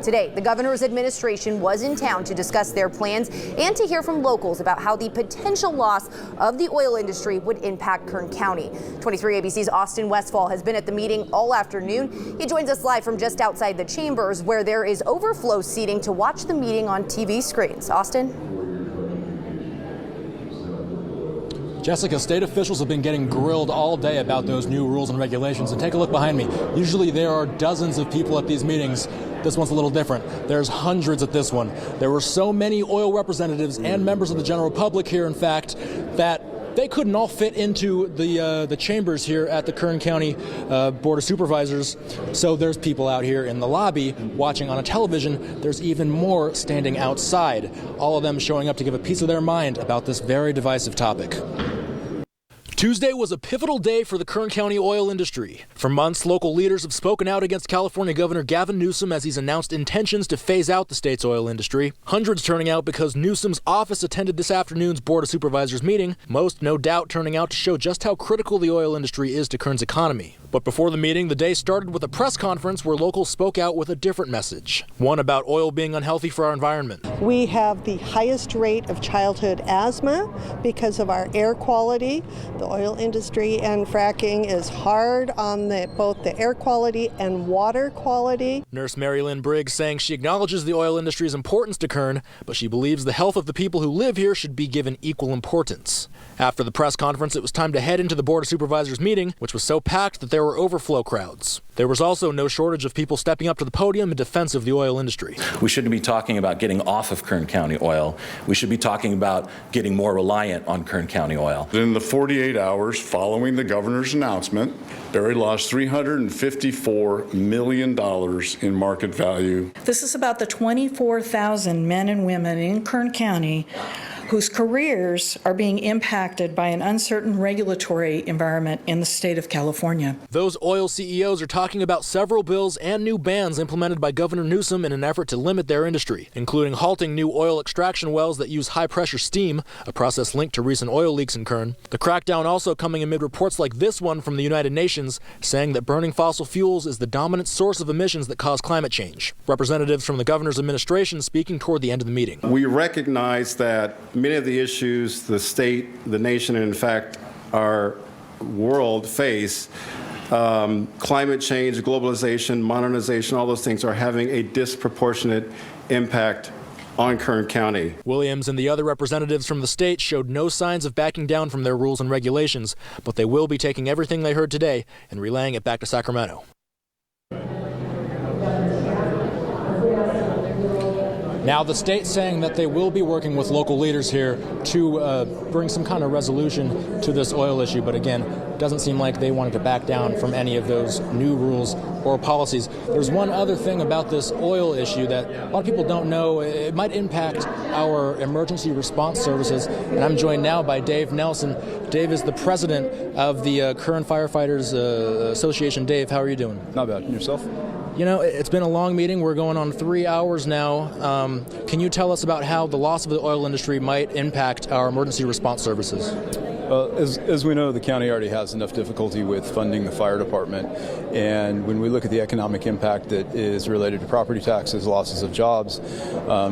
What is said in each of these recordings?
Today, the governor's administration was in town to discuss their plans and to hear from locals about how the potential loss of the oil industry would impact Kern County. 23 ABC's Austin Westfall has been at the meeting all afternoon. He joins us live from just outside the chambers, where there is overflow seating to watch the meeting on TV screens. Austin? Jessica, state officials have been getting grilled all day about those new rules and regulations. And take a look behind me. Usually there are dozens of people at these meetings. This one's a little different. There's hundreds at this one. There were so many oil representatives and members of the general public here, in fact, that they couldn't all fit into the chambers here at the Kern County Board of Supervisors. So there's people out here in the lobby watching on a television. There's even more standing outside, all of them showing up to give a piece of their mind about this very divisive topic. Tuesday was a pivotal day for the Kern County oil industry. For months, local leaders have spoken out against California Governor Gavin Newsom as he's announced intentions to phase out the state's oil industry. Hundreds turning out because Newsom's office attended this afternoon's Board of Supervisors meeting. Most, no doubt, turning out to show just how critical the oil industry is to Kern's economy. But before the meeting, the day started with a press conference where locals spoke out with a different message. One about oil being unhealthy for our environment. We have the highest rate of childhood asthma because of our air quality. The oil industry and fracking is hard on both the air quality and water quality. Nurse Mary Lynn Briggs saying she acknowledges the oil industry's importance to Kern, but she believes the health of the people who live here should be given equal importance. After the press conference, it was time to head into the Board of Supervisors meeting, which was so packed that there were overflow crowds. There was also no shortage of people stepping up to the podium in defense of the oil industry. We shouldn't be talking about getting off of Kern County oil. We should be talking about getting more reliant on Kern County oil. In the 48 hours following the governor's announcement, Barry lost $354 million in market value. This is about the 24,000 men and women in Kern County whose careers are being impacted by an uncertain regulatory environment in the state of California. Those oil CEOs are talking about several bills and new bans implemented by Governor Newsom in an effort to limit their industry, including halting new oil extraction wells that use high-pressure steam, a process linked to recent oil leaks in Kern. The crackdown also coming amid reports like this one from the United Nations, saying that burning fossil fuels is the dominant source of emissions that cause climate change. Representatives from the governor's administration speaking toward the end of the meeting. We recognize that many of the issues the state, the nation, and in fact our world face, climate change, globalization, modernization, all those things are having a disproportionate impact on Kern County. Williams and the other representatives from the state showed no signs of backing down from their rules and regulations, but they will be taking everything they heard today and relaying it back to Sacramento. Now, the state's saying that they will be working with local leaders here to bring some kind of resolution to this oil issue. But again, it doesn't seem like they wanted to back down from any of those new rules or policies. There's one other thing about this oil issue that a lot of people don't know. It might impact our emergency response services. And I'm joined now by Dave Nelson. Dave is the president of the Kern Firefighters Association. Dave, how are you doing? Not bad. And yourself? You know, it's been a long meeting. We're going on 3 hours now. Can you tell us about how the loss of the oil industry might impact our emergency response services? Well, as we know, the county already has enough difficulty with funding the fire department. And when we look at the economic impact that is related to property taxes, losses of jobs,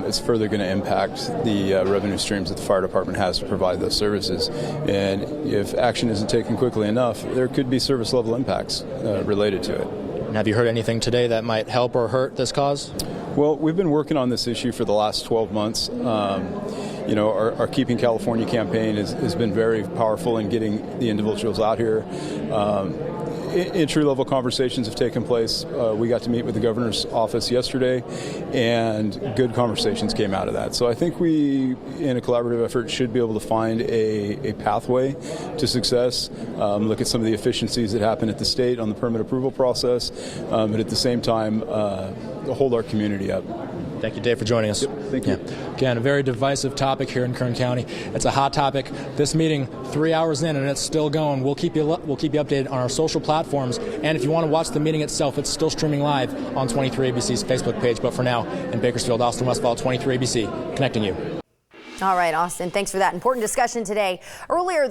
it's further going to impact the revenue streams that the fire department has to provide those services. And if action isn't taken quickly enough, there could be service level impacts related to it. And have you heard anything today that might help or hurt this cause? Well, we've been working on this issue for the last 12 months. Our Keeping California campaign has been very powerful in getting the individuals out here. Entry-level conversations have taken place. We got to meet with the governor's office yesterday, and good conversations came out of that. So I think we, in a collaborative effort, should be able to find a pathway to success, look at some of the efficiencies that happen at the state on the permit approval process, but at the same time, hold our community up. Thank you, Dave, for joining us. Yep, thank you. Yeah. Again, a very divisive topic here in Kern County. It's a hot topic. This meeting, 3 hours in, and it's still going. We'll keep you updated on our social platforms. And if you want to watch the meeting itself, it's still streaming live on 23 ABC's Facebook page. But for now, in Bakersfield, Austin Westfall, 23 ABC, connecting you. All right, Austin, thanks for that important discussion today. Earlier